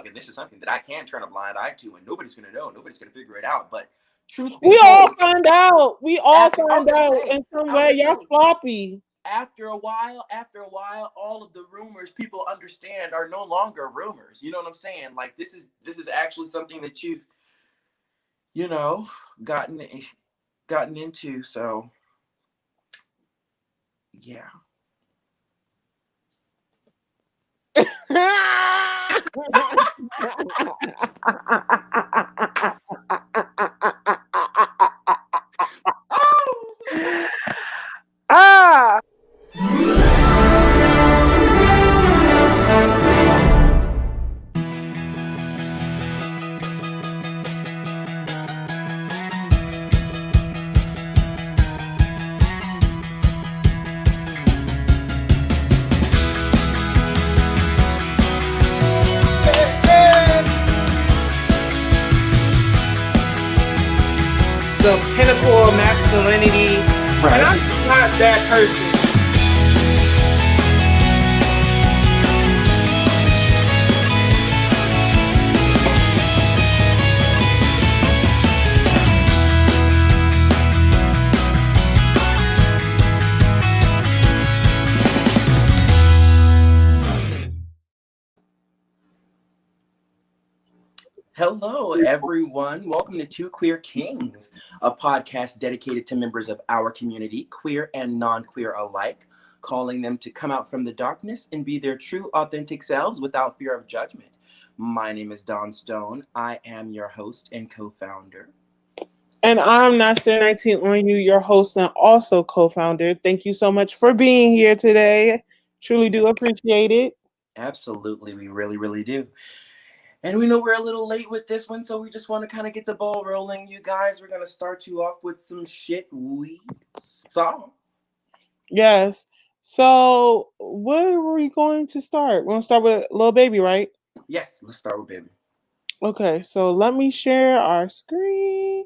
and this is something that I can turn a blind eye to, and nobody's gonna know, nobody's gonna figure it out. But truth be We all told, find out. We all after I was find gonna out say, in some I was way. gonna Y'all say, sloppy. after a while, all of the rumors people understand are no longer rumors. You know what I'm saying? Like this is actually something that you've you know gotten gotten into. So yeah. Oh. Ah. The pinnacle of masculinity, Right. and I'm not that person. Hello, everyone. Welcome to Two Queer Kings, a podcast dedicated to members of our community, queer and non-queer alike, calling them to come out from the darkness and be their true, authentic selves without fear of judgment. My name is Don Stone. I am your host and co-founder. And I'm Nasir 19 on you, your host and also co-founder. Thank you so much for being here today. Truly do appreciate it. Absolutely, we really, really do. And we know we're a little late with this one, so we just want to kind of get the ball rolling. You guys, we're going to start you off with some shit we saw. Yes. So where were we going to start? We're gonna start with Lil Baby, right? Yes, let's start with Baby. Okay, so let me share our screen.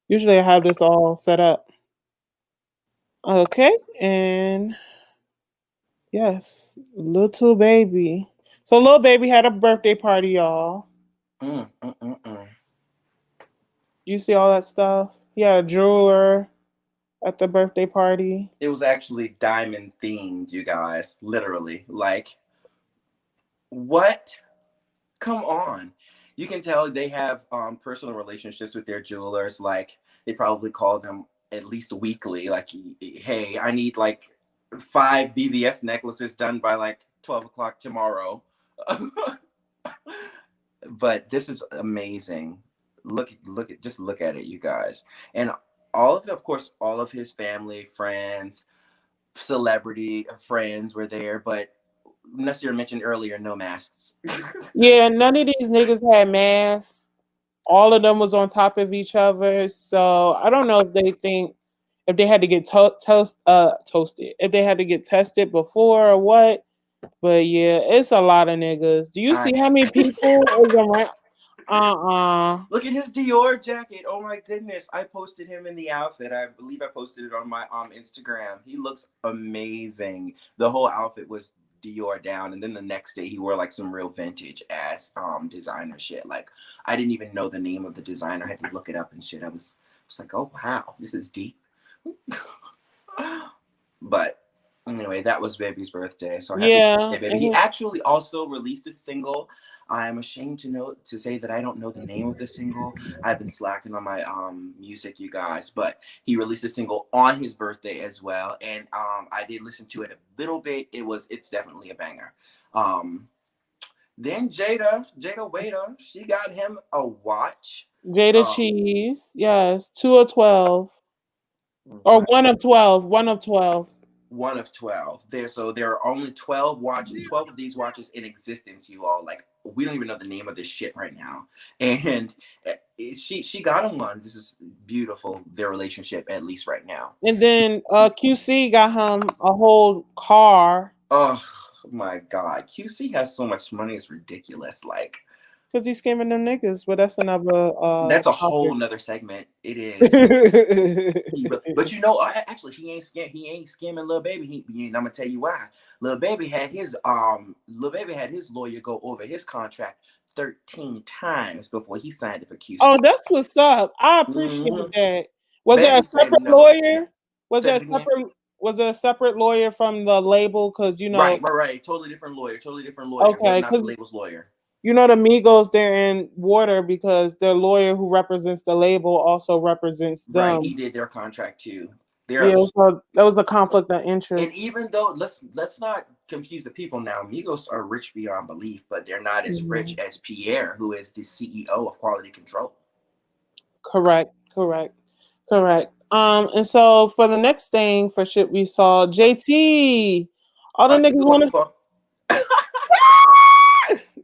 Usually I have this all set up. Okay, and yes, Little Baby. So Lil Baby had a birthday party, y'all. Mm, mm, mm, mm. You see all that stuff? He had a jeweler at the birthday party. It was actually diamond themed, you guys. Literally. Like, what? Come on. You can tell they have personal relationships with their jewelers. Like, they probably call them at least weekly. Like, hey, I need like 5 BBS necklaces done by like 12 o'clock tomorrow. But this is amazing. Just look at it, you guys. And of course, all of his family, friends, celebrity friends were there, but Nasir mentioned earlier, no masks. Yeah, none of these niggas had masks. All of them was on top of each other. So I don't know if they think if they had to get toasted, if they had to get tested before or what. But yeah, it's a lot of niggas. Do you see I how many people is around? Look at his Dior jacket. Oh my goodness. I posted him in the outfit. I believe I posted it on my Instagram. He looks amazing. The whole outfit was Dior down, and then the next day he wore like some real vintage ass designer shit. Like I didn't even know the name of the designer. I had to look it up and shit. I was like, oh wow, this is deep. But anyway, that was Baby's birthday. So happy Yeah. birthday, Baby. He actually also released a single. I'm ashamed to say that I don't know the name of the single. I've been slacking on my music, you guys, but he released a single on his birthday as well, and I did listen to it a little bit. It's definitely a banger. Then Jada Waiter, she got him a watch. Jada Um, Cheese. Yes. 2 of 12. Or what? 1 of 12. 1 of 12. One of 12 there are only 12 watches, 12 of these watches in existence, you all. Like we don't even know the name of this shit right now. And she got him one. This is beautiful, their relationship, at least right now. And then QC got him a whole car. Oh my god, QC has so much money, it's ridiculous. Like Because he's scamming them niggas, but that's another That's a whole topic. nother segment. It is. But you know, actually, he ain't scamming Lil Baby. And I'm gonna tell you why. Lil Baby had his lawyer go over his contract 13 times before he signed it for Oh, QC. that's what's up. I appreciate Hmm. that. Was it a Baby said separate no. Yeah. lawyer? Was Said it it a again. separate? Was it a separate lawyer from the label? Because Right. Totally different lawyer. Totally different lawyer. Was okay, not the because label's lawyer. the Migos they're in water because the lawyer who represents the label also represents Right. He them. did their contract too. They're Yeah, so that was a conflict of And interest. even though let's not confuse the people now. Migos are rich beyond belief, but they're not as rich Mhm. as Pierre, who is the CEO of Quality Control. Correct, correct, correct. And so for the next thing for shit we saw, JT. All the I niggas think going want to. for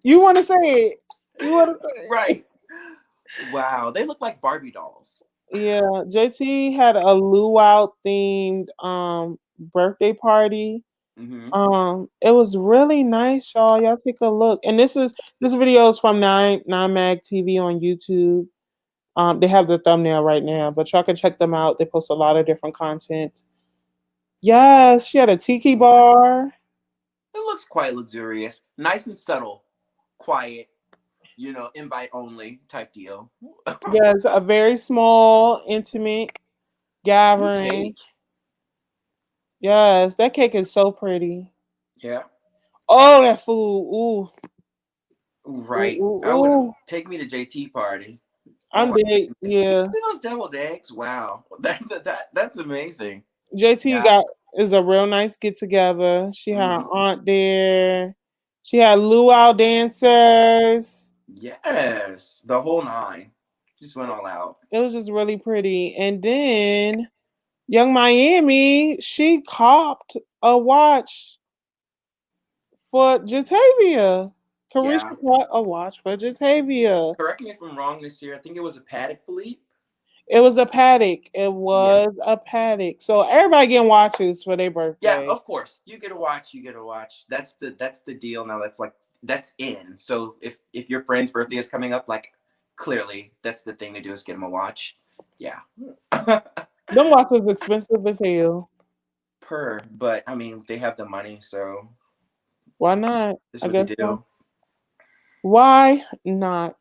You want to say it? You want to say it? right. Wow, they look like Barbie dolls. Yeah, JT had a luau themed birthday party. Hmm. It was really nice, y'all. Y'all take a look. And this video is from Nine Mag TV on YouTube. They have the thumbnail right now, but y'all can check them out. They post a lot of different content. Yes, she had a tiki Okay, bar. it looks quite luxurious, nice and subtle, quiet. Invite only type deal. Yes, a very small, intimate Ooh, gathering. cake. Yes, that cake is so pretty. Yeah, Oh, that food. Ooh, right. ooh, I would have ooh. take me to JT party. Oh I'm my dead. goodness! Did you Yeah. see those deviled eggs? Wow, that's amazing. JT Yeah. got is a real nice get together. She had her Hmm. aunt there. She had luau dancers. Yes, the whole nine. Just went all out. It was just really pretty. And then Young Miami, she copped a watch for Jatavia. Yeah. Carisha caught a watch for Jatavia. Correct me if I'm wrong this year. I think it was a Paddock Philippe. It was a paddock. It Yeah. was a paddock. So everybody getting watches for their Yeah, birthday. of course. You get a watch, you get a watch. That's the deal now. That's in. So if your friend's birthday is coming up, like clearly that's the thing to do is get him a watch. Yeah. Them watches expensive as hell. But I mean they have the money, so Why not? this is I what they guess so. do. Why not?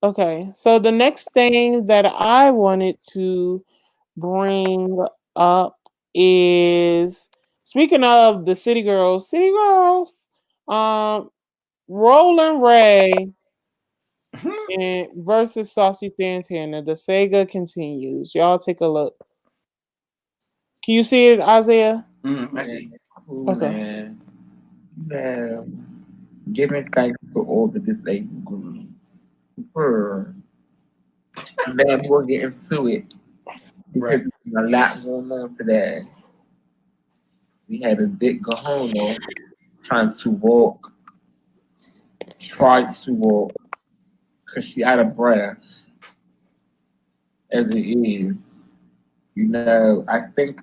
Okay, so the next thing that I wanted to bring up is speaking of the City Girls, um, Roland Ray and versus Saucy Santana. The Sega continues. Y'all take a look. Can you see it, Isaiah? I see. Man, cool, Okay. man. Man, giving thanks to all the disabled groups. For man, we'll get into it because Right. there's a lot going on today. We had a big Gahona trying to walk, tried to walk, because she out of breath as it is. I think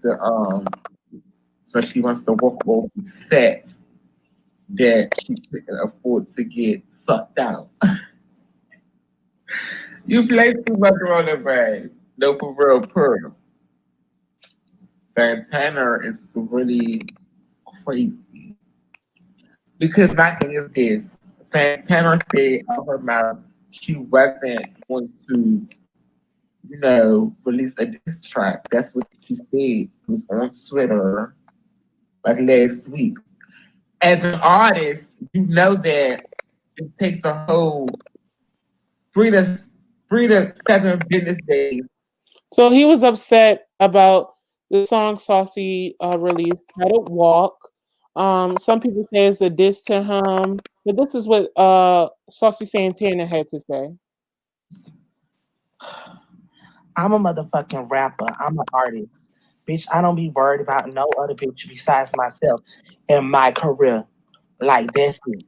so she wants to walk over the set that she couldn't afford to get sucked out. You play too much on the brain. No, for real, per. Santana is really crazy. Because my thing is this Santana said out her mouth she wasn't going to, release a diss track. That's what she said. It was on Twitter like last week. As an artist, you know that it takes a whole 3 to 7 business days. So he was upset about the song Saucy released, titled Walk. Some people say it's a diss to him, but this is what Saucy Santana had to say. I'm a motherfucking rapper. I'm an artist. Bitch, I don't be worried about no other bitch besides myself in my career. Like, that's it.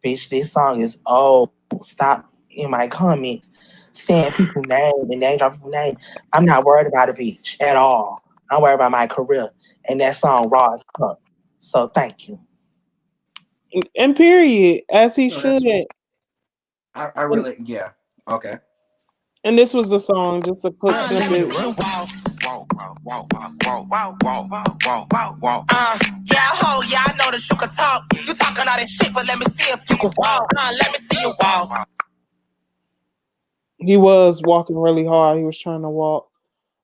Bitch, this song is old. Stop in my comments saying people name and name drop people name. I'm not worried about a bitch at all. I'm worried about my career. And that song raw as fuck. So thank you. And period, as he No, that's should. I really, yeah. Okay. And this was the song, just a quick snippet. Yeah, ho, yeah, I know that you can talk. You talking all that shit, but let me see if you can walk. Let me see you walk. He was walking really hard. He was trying to walk.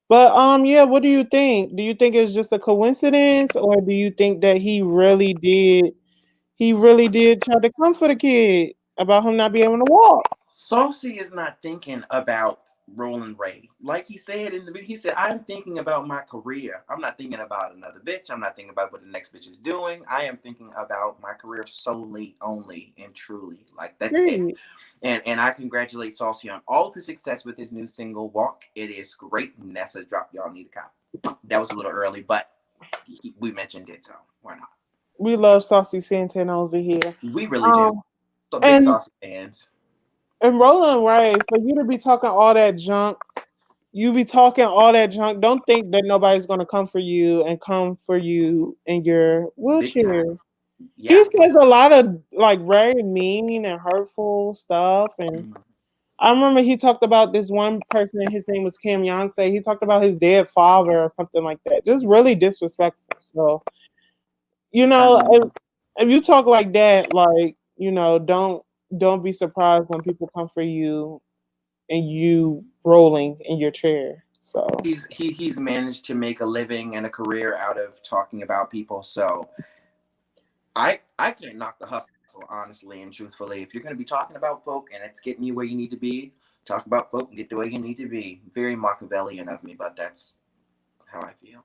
But yeah, what do you think? Do you think it's just a coincidence, or do you think that he really did try to comfort the kid about him not being able to walk? Saucy is not thinking about Roland Ray. Like he said in the video, he said, I'm thinking about my career. I'm not thinking about another bitch. I'm not thinking about what the next bitch is doing. I am thinking about my career solely, only, and truly. Like, that's it. Period. And I congratulate Saucy on all of his success with his new single, Walk. It is great. Nessa drop, y'all need a cop. That was a little early, but we mentioned it, so why not? We love Saucy Santanna over here. We really do. So big And Saucy fans. and Roland Ray, for you to be talking all that junk, you be talking all that junk. Don't think that nobody's gonna come for you and come for you in your Big wheelchair. time. He Yeah. says a lot of like very mean and hurtful stuff. And Mhm. I remember he talked about this one person, his name was Cam Yonsei. He talked about his dead father or something like that. Just really disrespectful. So, I mean, if you talk like that, like, don't be surprised when people come for you and you rolling in your chair. So he's managed to make a living and a career out of talking about people. So I can't knock the hustle, honestly and truthfully. If you're going to be talking about folk and it's getting you where you need to be, talk about folk and get to where you need to be. Very Machiavellian of me, but that's how I feel.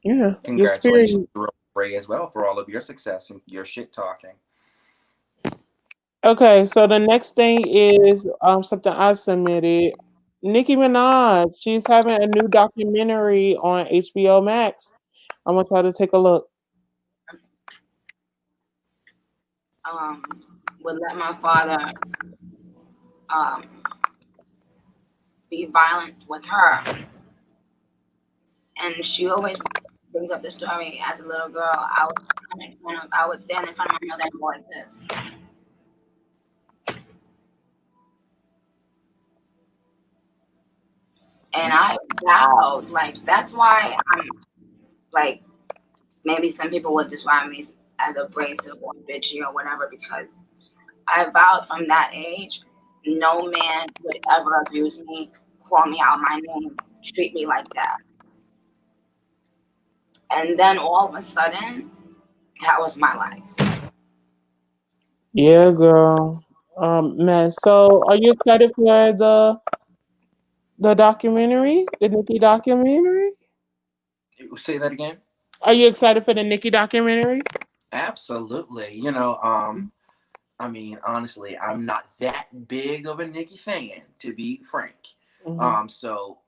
yeah, your spirit. Congratulations, Ray, as well, for all of your success and your shit talking. Okay, so the next thing is something I submitted. Nicki Minaj, she's having a new documentary on HBO Max. I want y'all to take a look. Would let my father um, be violent with her. And she always brings up the story as a little girl. I would stand in front of my mother and go like this. And I vowed, like, that's why I'm like, maybe some people would describe me as abrasive or bitchy or whatever, because I vowed from that age, no man would ever abuse me, call me out my name, treat me like that. And then all of a sudden, that was my life. Yeah, girl. Man, so are you excited for the documentary, the Nicki documentary? Say that again. Are you excited for the Nicki documentary? Absolutely. I mean, honestly, I'm not that big of a Nicki fan, to be frank. Mm-hmm. So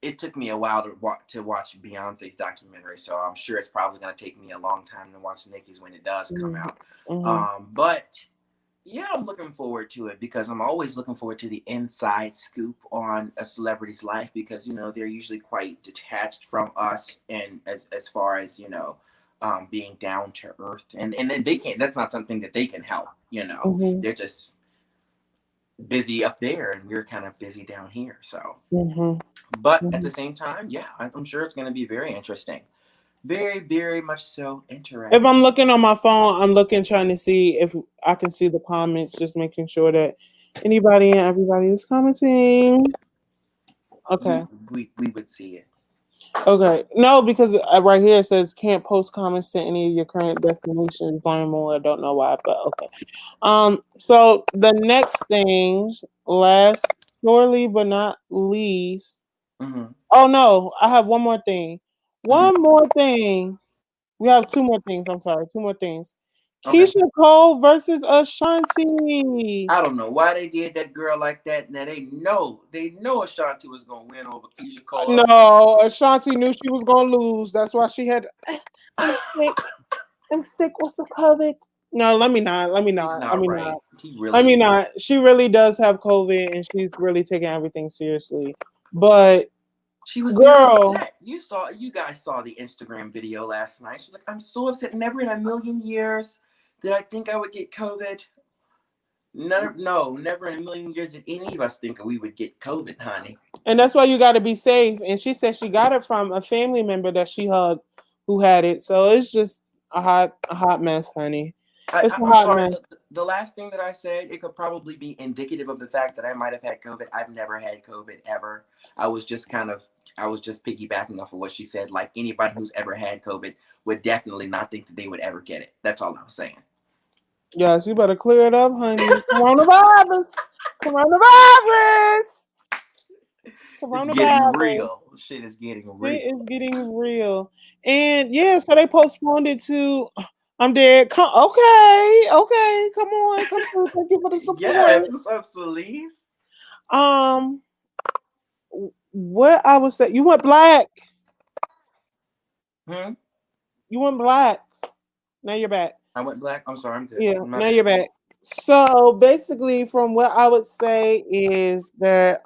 it took me a while to watch Beyonce's documentary, so I'm sure it's probably going to take me a long time to watch Nicki's when it does come out. But yeah, I'm looking forward to it because I'm always looking forward to the inside scoop on a celebrity's life, because they're usually quite detached from us, and as far as being down to earth, and they can't. That's not something that they can help. Mm-hmm. They're just busy up there, and we're kind of busy down here. So. Mm-hmm. But at Mm-hmm. the same time, yeah, I'm sure it's going to be very interesting. Very, very much so If interesting. I'm looking on my phone, I'm looking trying to see if I can see the comments, just making sure that anybody and everybody is commenting. Okay. We would see it. Okay. No, because right here it says can't post comments to any of your current destinations. Learn more. I don't know why, but okay. So the next thing, last surely but not least. Mm-hmm. Oh no, I have one more thing. Mm-hmm. One more thing. We have two more things. I'm sorry, two more things. Okay. Keisha Cole versus Ashanti. I don't know why they did that girl like that. Now they know Ashanti was gonna win over Keisha Cole. No, Ashanti knew she was gonna lose. That's why she had. I'm sick. I'm sick with the COVID. No, let me not. Let me He's not. Let not me right. not. He Let me really. not. She really does have COVID, and she's really taking everything seriously. But She was very girl, upset. You guys saw the Instagram video last night. She was like, "I'm so upset. Never in a million years did I think I would get COVID." Never in a million years did any of us think we would get COVID, honey. And that's why you got to be safe. And she said she got it from a family member that she hugged who had it. So it's just a hot mess, honey. It's a I'm hot sorry. mess. The last thing that I said, it could probably be indicative of the fact that I might have had COVID. I've never had COVID ever. I was just I was just piggybacking off of what she said. Like anybody who's ever had COVID would definitely not think that they would ever get it. That's all I was saying. Yes, you better clear it up, honey. Coronavirus. Coronavirus. It's getting Coronavirus. real. Shit is getting It real. is getting real. And yeah, so they postponed it to I'm dead. Okay. Come on. Come through. Thank you for the support. Yes. What's up, Celise? Um, what I was saying, you went black. Hmm? You went black. Now you're back. I went black. I'm sorry. I'm good. Yeah, My now bad. you're back. So basically, from what I would say is that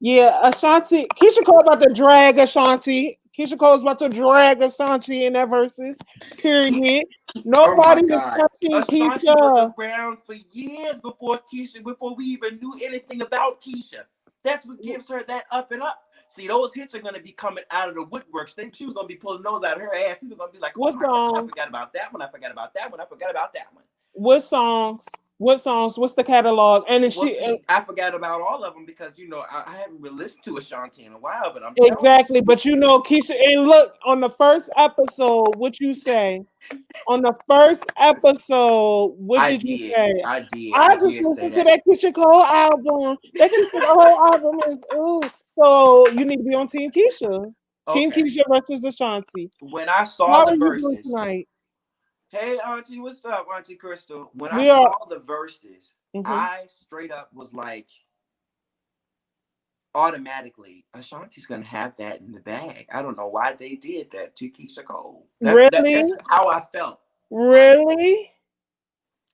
yeah, Ashanti, Keisha Cole about to drag Ashanti. Keisha Cole is about to drag Ashanti in that verses. Period. Oh my Nobody is God. touching Ashanti was Keisha. around for years before Keisha, before we even knew anything about Keisha. That's what gives her that up and up. See, those hits are gonna be coming out of the woodworks. Think she was gonna be pulling those out of her ass. People are gonna be like, oh What my God, I songs? forgot about that one. I forgot about that one. I forgot about that one. What songs? What songs? What's the catalog? And then Well, she see, I forgot about all of them because I haven't really listened to Ashanti in a while. But I'm telling exactly, you, but you know Keisha. And look on the first episode, what you say? On the first episode, what did you say? I I just did say listened to that. that Keisha Cole album. That Keisha Cole album is ooh. So you need to be on Team Keisha. Team Okay. Keisha versus Ashanti. When I saw How the are you doing verses, tonight? hey Auntie, what's up, Auntie Crystal? When I We are. saw the verses, Mhm. I straight up was like, automatically, Ashanti's gonna have that in the bag. I don't know why they did that to Keisha Cole. Really? That's just how I felt. Like Really?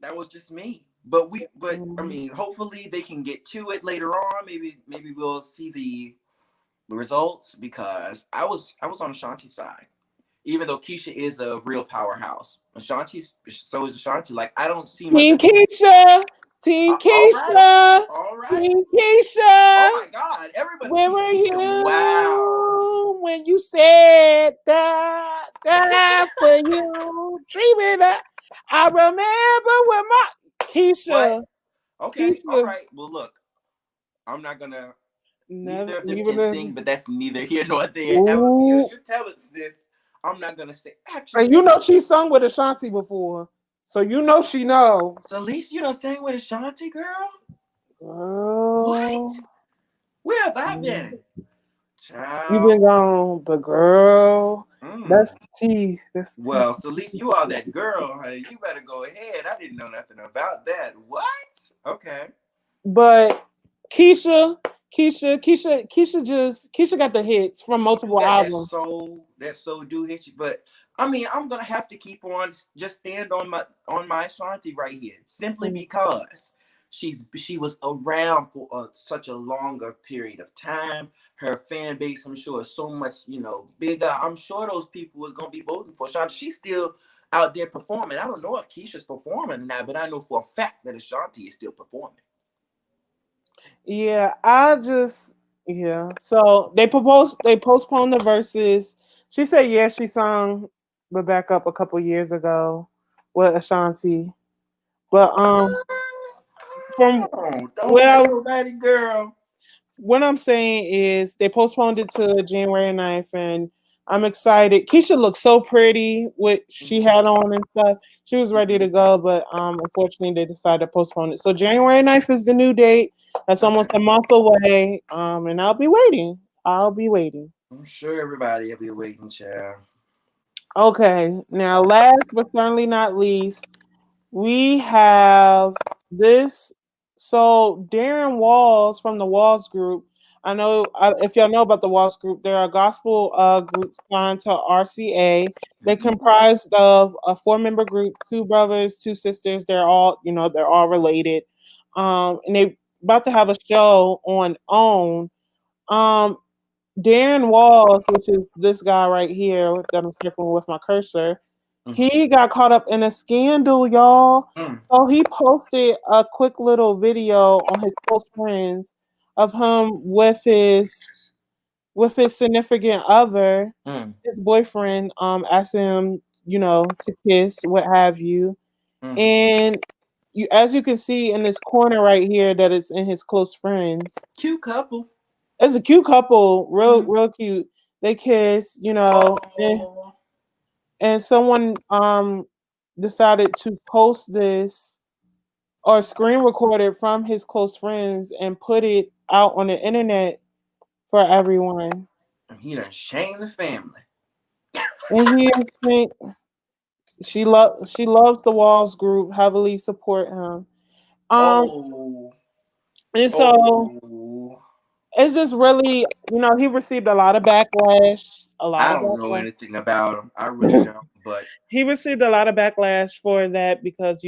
that was just me. But I Mm. mean, hopefully they can get to it later on. Maybe we'll see the results because I was on Ashanti's side. Even though Keisha is a real powerhouse, Ashanti's so is Ashanti. Like I don't see much Team of a Keisha. Team all right, Keisha. all right. Team Oh Keisha. my God, everybody's Where Team were Keisha. Wow. you when you said that for you? Dreaming that I remember when my What? Keisha, Okay, all Keisha, right. Well, look, I'm not gonna. never Neither of them can sing, even. but that's neither here nor there. Ooh, You tell us this. I'm not gonna say. and you Actually, know she sung with Ashanti before, so you know she know. Celise, you done sang with Ashanti, girl. Girl, What? Where have I been, you been child? gone, but girl, that's Mm. T. That's T. Well, Celise, you are that girl, honey. You better go ahead. I didn't know nothing about that. What? Okay. But Keisha got the hits from She do multiple got albums. that soul do hit you. But I mean, I'm gonna have to keep on just stand on my Ashanti right here, simply Mm. because she was around for such a longer period of time. Her fan base, I'm sure, is so much bigger. I'm sure those people was gonna be voting for Ashanti. She's still out there performing. I don't know if Keisha's performing or not, but I know for a fact that Ashanti is still performing. Yeah, yeah. So they postponed the verses. She said yes, she sung but back up a couple years ago with Ashanti. But from Don't tell well nobody, girl. what I'm saying is they postponed it to January 9th, and I'm excited. Keisha looked so pretty with she had on and stuff. She was ready to go, but unfortunately they decided to postpone it. So January 9th is the new date. That's almost Okay. a month away. And I'll be waiting. I'll be waiting. I'm sure everybody will be waiting, child. Okay. Now last but certainly not least, we have this. So Darren Walls from the Walls Group. I know if y'all know about the Walls Group, they're a gospel group signed to RCA. They comprised of a four-member group, two brothers, two sisters. They're all related. And they about to have a show on OWN. Um, Darren Walls, which is this guy right here that I'm circling with my cursor, He got caught up in a scandal, y'all. Mm. So he posted a quick little video on his close friends of him with his significant other, Mm. his boyfriend, asking him, to kiss, what have you. Mm. And as you can see in this corner right here, that it's in his close friends. Cute couple. It's a cute couple, real, Mm. real cute. They kiss, Oh. and someone decided to post this or screen record it from his close friends and put it out on the internet for everyone. He done shamed the family. And he think she loves the Walls group, heavily support him. Um Oh. and so Oh. it's just really, he received a lot of backlash, a lot I of don't know backlash. anything about him. I really don't. But He received a lot of backlash for that because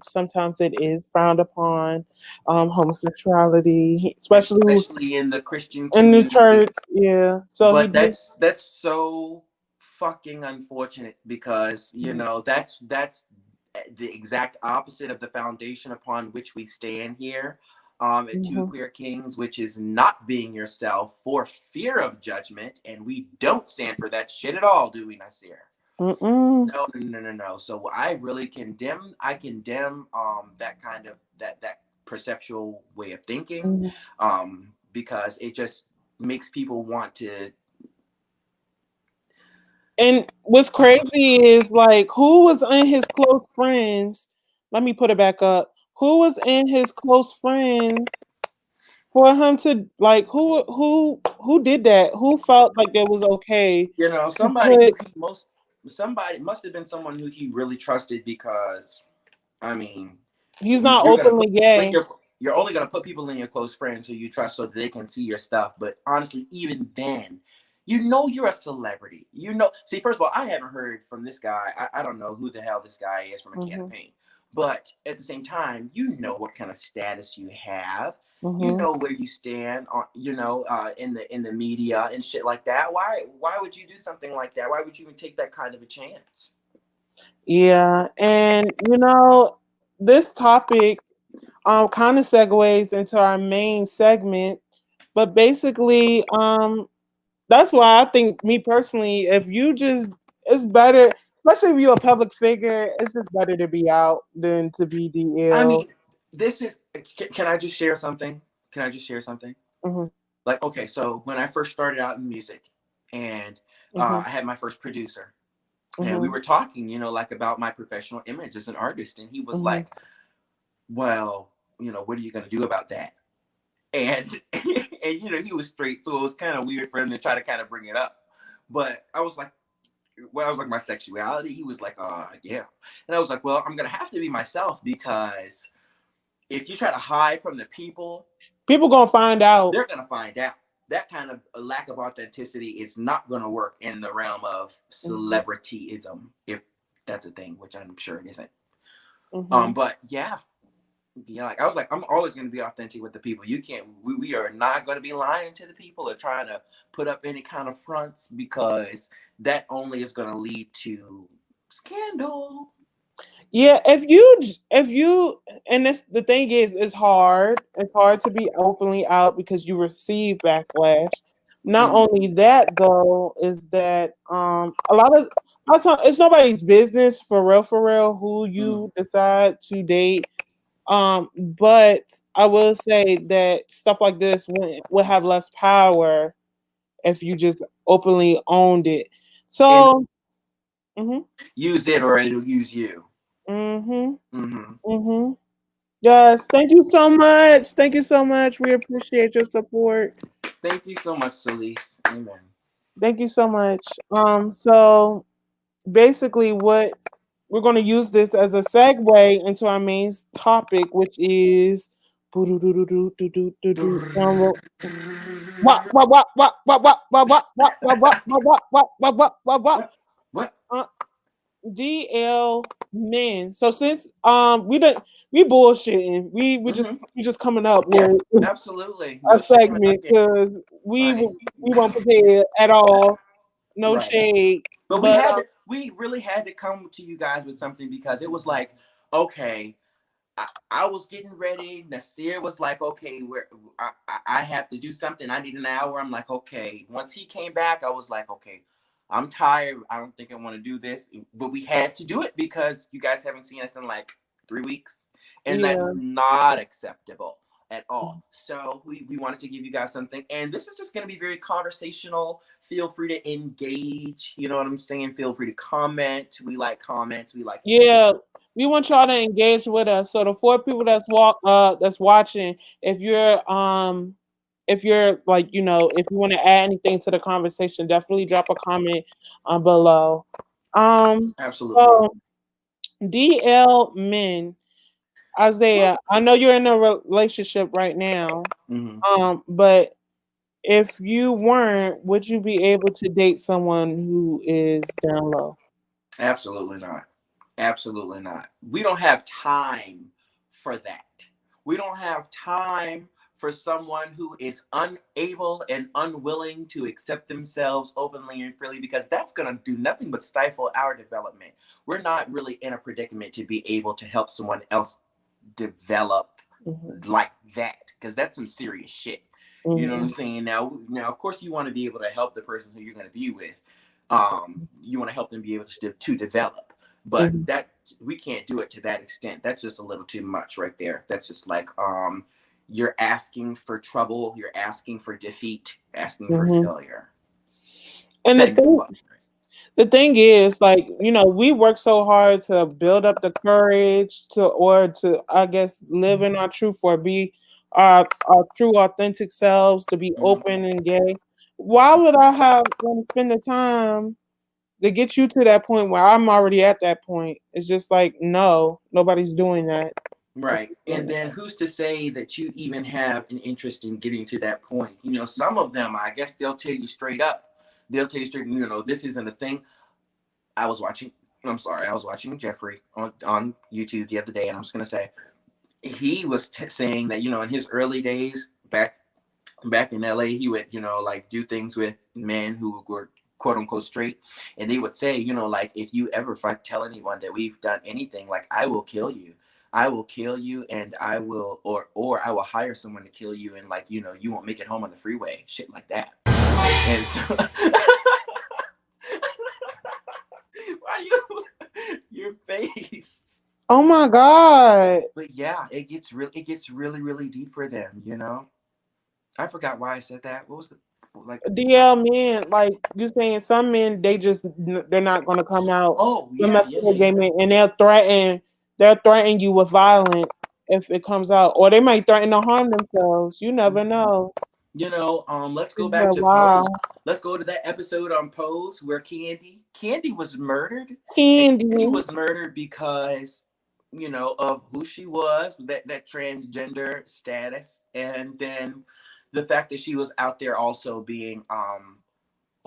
sometimes it is frowned upon, homosexuality, especially especially in the Christian in the community. church. Yeah, so he But did. that's so fucking unfortunate because that's the exact opposite of the foundation upon which we stand here at Two Mhm. Queer Kings, which is not being yourself for fear of judgment, and we don't stand for that shit at all, do we, Nasir? Mm-mm. No, no, no, no, no. So I really condemn. I condemn that kind of that perceptual way of thinking, Mhm. because it just makes people want to. And what's crazy is like who was in his close friends. Let me put it back up. Who was in his close friends for him to like who did that? Who felt like it was okay to Somebody who put? he most somebody must have been someone who he really trusted because I mean, He's not you're gonna put openly like gay. you're only gonna put people in your close friends who you trust so that they can see your stuff. But honestly, even then, you're a celebrity. See, first of all, I haven't heard from this guy. I don't know who the hell this guy is from a can of Hmm. paint. But at the same time, you know what kind of status you have. You Hmm. know where you stand on, in the media and shit like that. Why would you do something like that? Why would you even take that kind of a chance? Yeah, and this topic kind of segues into our main segment, but basically that's why I think, me personally, if you just it's better, especially if you're a public figure, it's just better to be out than to be I DL. mean, this is. Can I just share something? Can I just share something? Hmm. Like, okay, so when I first started out in music, and Hmm. I had my first producer, and we Hmm. were talking, like about my professional image as an artist, and he was Hmm. like, "Well, what are you gonna do about that?" And and he was straight, so it was kind of weird for him to try to kind of bring it up. But I was like, when I was like my sexuality, he was like, yeah. And I was like, well, I'm gonna have to be myself because if you try to hide from the people, People gonna find out. they're gonna find out. That kind of a lack of authenticity is not gonna work in the realm of Hmm. celebrityism, if that's a thing, which I'm sure it isn't. Hmm. But yeah, like I was like, I'm always gonna be authentic with the people. You can't. We are not gonna be lying to the people or trying to put up any kind of fronts because that only is gonna lead to scandal. Yeah, if you and this the thing is, it's hard. It's hard to be openly out because you receive backlash. Not Mm, only that though, is that a lot of time it's nobody's business for real who mm. you decide to date. But I will say that stuff like this would have less power if you just openly owned it. And So, mhm, use it or it'll use you. mhm, Hmm. mhm. Yes, thank you so much. Thank you so much. We appreciate your support. Thank you so much, Celise. Amen. Thank you so much. So basically what we're going to use this as a segue into our main topic, which is drum roll. What what what what what what what what what what what what what What? What? uh, DL men. So since we bullshitting, Hmm. we just coming up Yeah, with absolutely. a No shame in our segment game, because honey. we weren't prepared at all. No Right. shade, But we but had to. we really had to come to you guys with something because it was like, okay, I was getting ready. Nasir was like, okay, I have to do something. I need an hour. I'm like, okay. Once he came back, I was like, okay, I'm tired. I don't think I want to do this. But we had to do it because you guys haven't seen us in like 3 weeks. And Yeah. that's not acceptable at all. So we wanted to give you guys something. And this is just going to be very conversational. Feel free to engage. You know what I'm saying? Feel free to comment. We like comments. We like. Yeah, we want y'all to engage with us. So the 4 people that's watching, if you're like, if you want to add anything to the conversation, definitely drop a comment below. Absolutely. So DL men, Isaiah, I know you're in a relationship right now. Mm-hmm. But if you weren't, would you be able to date someone who is down low? Absolutely not. Absolutely not. We don't have time for that. We don't have time for someone who is unable and unwilling to accept themselves openly and freely because that's going to do nothing but stifle our development. We're not really in a predicament to be able to help someone else develop like that because that's some serious shit. You know what I'm saying? Now, of course, you want to be able to help the person who you're going to be with. You want to help them be able to develop, but that we can't do it to that extent. That's just a little too much right there. That's just like you're asking for trouble. You're asking for defeat. Asking for failure. And the thing is, like, we work so hard to build up the courage to, I guess, live in our truth or be our true, authentic selves, to be open and gay. Why would I want to spend the time to get you to that point where I'm already at that point? It's just like, no, nobody's doing that. Right. And then who's to say that you even have an interest in getting to that point? Some of them, I guess they'll tell you straight up. They'll tell you straight, this isn't a thing. I was watching Jeffrey on YouTube the other day, and I'm just going to say, he was saying that, in his early days back in LA, he would, like do things with men who were quote unquote straight. And they would say, like, if you ever tell anyone that we've done anything, like, I will kill you. I will kill you, and I will, or I will hire someone to kill you, and like, you won't make it home on the freeway, shit like that. And so, why your face? Oh my God! But yeah, it gets really, really deep for them. I forgot why I said that. What was the like? DL men, like you saying, some men they're not gonna come out. Oh yeah, Gay men, and they'll threaten you with violence if it comes out, or they might threaten to harm themselves. You never know. Let's go It's back like, to wow. Pose. Let's go to that episode on Pose where Candy was murdered. Candy. Candy was murdered because of who she was, that transgender status, and then the fact that she was out there also being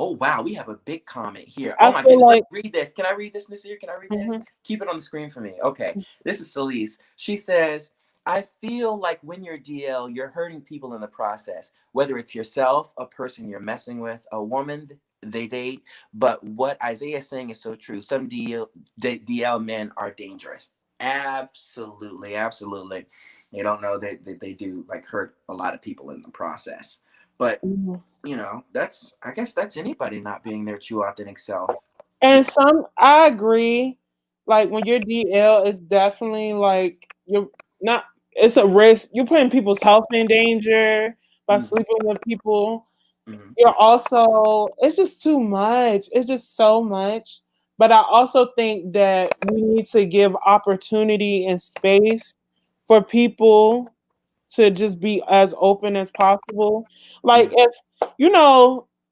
oh wow, we have a big comment here. Oh I my feel goodness, like. let's read this. Can I read this, Nasir? Can I read this? Keep it on the screen for me. Okay. This is Celise. She says, I feel like when you're DL, you're hurting people in the process, whether it's yourself, a person you're messing with, a woman they date. But what Isaiah is saying is so true. Some DL men are dangerous. Absolutely, absolutely. They don't know that they do like hurt a lot of people in the process. But I guess that's anybody not being their true authentic self. And I agree. Like when you're DL, it's definitely like you're not. It's a risk. You're putting people's health in danger by sleeping with people. You're also. It's just too much. It's just so much. But I also think that we need to give opportunity and space for people to just be as open as possible. Like if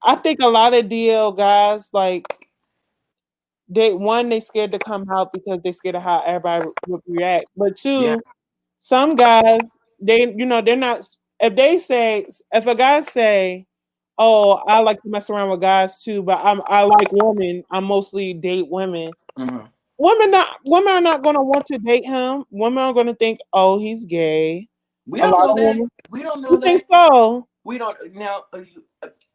I think a lot of DL guys like they scared to come out because they scared of how everybody would react. But Yeah. two, some guys they're not. If a guy say, "Oh, I like to mess around with guys too, but I like women. I mostly date women." Women are not going to want to date him. Women are going to think, "Oh, he's gay." We A don't lot know of that. women. We don't know You that. think so? We don't now.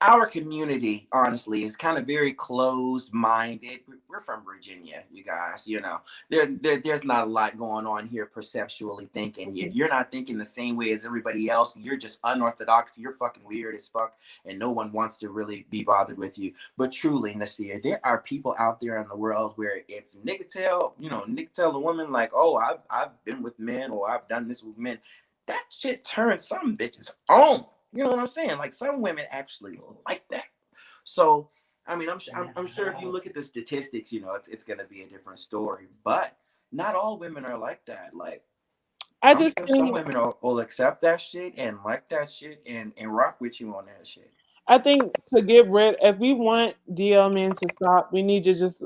our community, honestly, is kind of very closed-minded. We're from Virginia, you guys. There's not a lot going on here perceptually thinking. If you're not thinking the same way as everybody else, you're just unorthodox. You're fucking weird as fuck, and no one wants to really be bothered with you. But truly, Nasir, there are people out there in the world where if Nick tell a woman like, oh, I've been with men or I've done this with men, that shit turns some bitches on. You know what I'm saying? Like some women actually like that. So, I mean, I'm sure if you look at the statistics, it's gonna be a different story. But not all women are like that. Like I I'm just sure some think women will accept that shit and like that shit and rock with you on that shit. I think to get rid, if we want DL men to stop, we need to just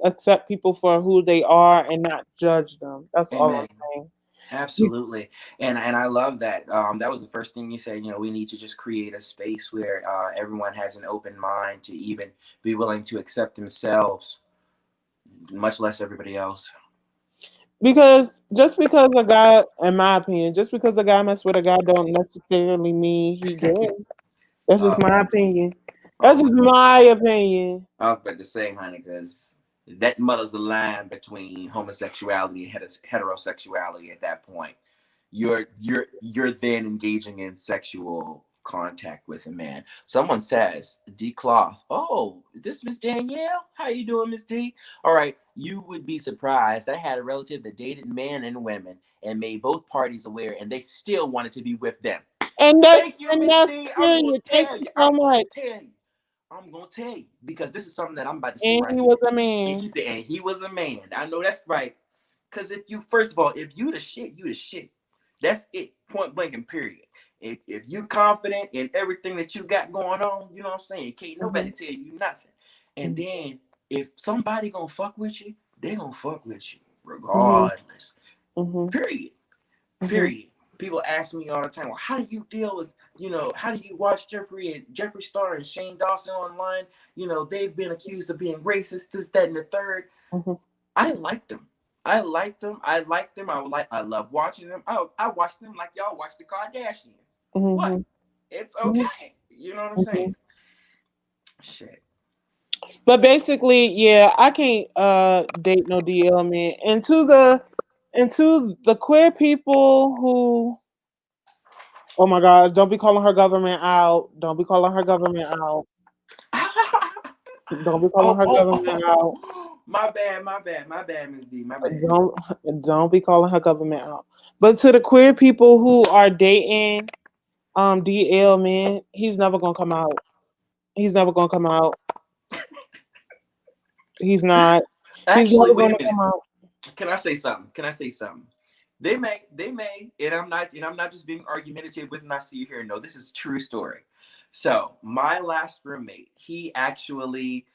accept people for who they are and not judge them. That's all I'm Amen. saying. Absolutely, and I love that. That was the first thing you said. We need to just create a space where everyone has an open mind to even be willing to accept themselves, much less everybody else. Because just because a guy, in my opinion, just because a guy mess with a guy don't necessarily mean he gay. That's just uh, my opinion. That's oh, just my opinion. I was about to say, honey, because that muddles the line between homosexuality and heterosexuality. At that point, you're then engaging in sexual contact with a man. Someone says, D Cloth, oh, this Miss Danielle? How you doing, Miss D? All right, you would be surprised. I had a relative that dated men and women and made both parties aware, and they still wanted to be with them. And that's Thank you, and Miss that's D. I'm gonna period. Thank tell you you. so I'm gonna much. tell you. I'm gonna tell you because this is something that I'm about to say And right he here. was a And she man. said, and he was a man. I know that's right. Because if you, first of all, if you the shit, you the shit. That's it. Point blank and period. If you confident in everything that you got going on, you know what I'm saying? Can't nobody tell you nothing. And Mhm. then if somebody gonna fuck with you, they gonna fuck with you Mhm. regardless. Mhm. Period. Mhm. Period. People ask me all the time, well, how do you deal with, how do you watch Jeffree Star and Shane Dawson online? They've been accused of being racist, this, that, and the third. Mhm. I like them. I like them. I like them. I love watching them. I watch them like y'all watch the Kardashians. What? Mhm. It's Mhm. okay. You know what I'm saying? Mhm. Shit. But basically, yeah, I can't date no DL man. And to the queer people who, oh my gosh, don't be calling her government out. Don't be calling her government out. Don't be calling oh, her oh, government out. oh, my bad, Miss D, my bad. Don't be calling her government out. But to the queer people who are dating DL man, he's never gonna come out. He's never gonna come out. He's not. He's Actually, never wait gonna a minute. come out. Can I say something? They may, and I'm not just being argumentative with Nasir here. No, this is true story. So my last roommate, he actually,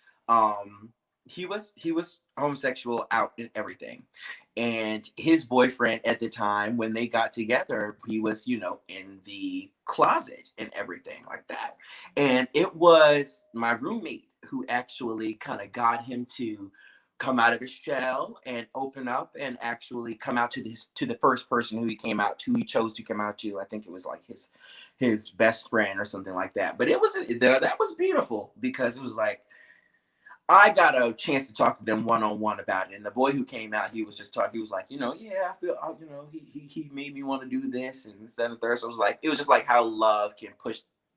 he was homosexual out and everything, and his boyfriend at the time when they got together, he was in the closet and everything like that, and it was my roommate who actually kind of got him to come out of his shell and open up and actually come out to the first person who he chose to come out to. I think it was like his best friend or something like that. But that was beautiful because it was like I got a chance to talk to them one on one about it. And the boy who came out, he was just talking. He was like, yeah, I feel, he made me want to do this and this, that, and the third. So it was just like how love can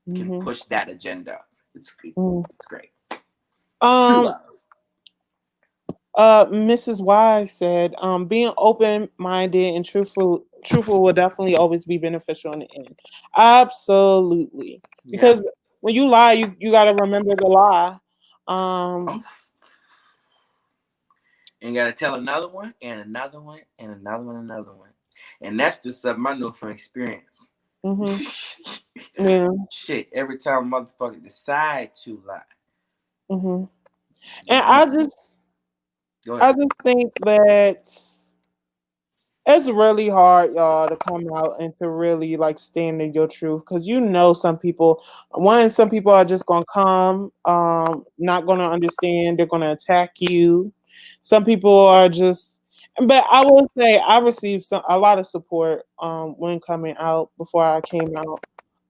Hmm. push that agenda. It's Mm. it's great. True Um, love. Mrs. Wise said, being open minded and truthful will definitely always be beneficial in the end. Absolutely. Yeah. Because when you lie, you gotta remember the lie. Oh, Um, and you gotta tell another one and another one and another one and another one. And that's just something I know from experience. mhm, yeah. Shit, every time a motherfucker decide to lie, Mhm. you And you go I ahead. just think that it's really hard, y'all, to come out and to really like stand in your truth because some people are just gonna come, not gonna understand. They're gonna attack you. Some people are just, but I will say I received a lot of support when coming out before I came out.